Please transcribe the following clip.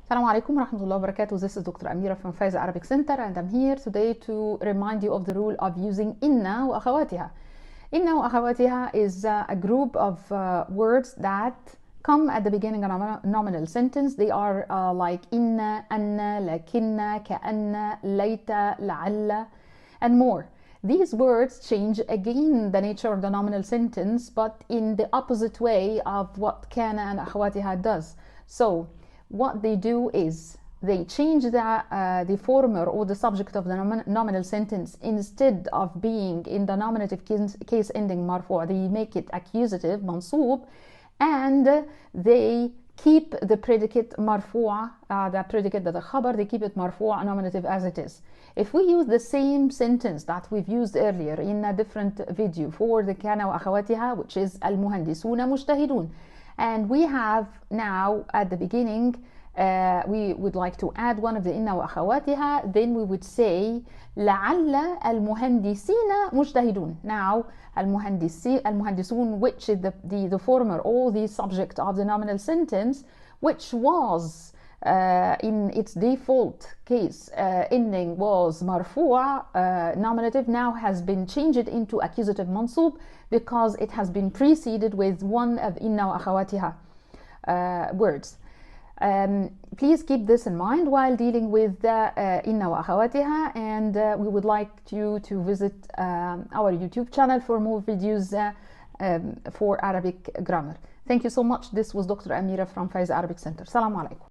Assalamu alaikum wa rahmatullahi wa barakatuh. This is Dr Amira from Fayza Arabic Centre, and I'm here today to remind you of the rule of using inna wa akhawatiha. Inna wa akhawatiha is a group of words that come at the beginning of a nominal sentence. They are like inna, anna, lakinna, ka'anna, layta, la'alla, and more. These words change again the nature of the nominal sentence, but in the opposite way of what kana and akhawatiha does. So what they do is they change the former or the subject of the nominal sentence. Instead of being in the nominative case ending marfu', they make it accusative, mansoob, and they keep the predicate marfu', the predicate, the khabar, they keep it marfu' nominative as it is. If we use the same sentence that we've used earlier in a different video for the kana wa akhawatiha, which is al-muhandisuna mujtahidun, and we have now at the beginning we would like to add one of the inna wa akhawatiha, then we would say la'alla al-muhandisina mujtahidun. Now al-muhandisun, which is the former or the subject of the nominal sentence, which was in its default case ending was marfu' nominative, now has been changed into accusative mansoob because it has been preceded with one of inna wa akhawatiha words. Please keep this in mind while dealing with inna wa akhawatiha, and we would like you to visit our YouTube channel for more videos for Arabic grammar. Thank you so much. This was Dr. Amira from Fayza Arabic Centre. Assalamu alaikum.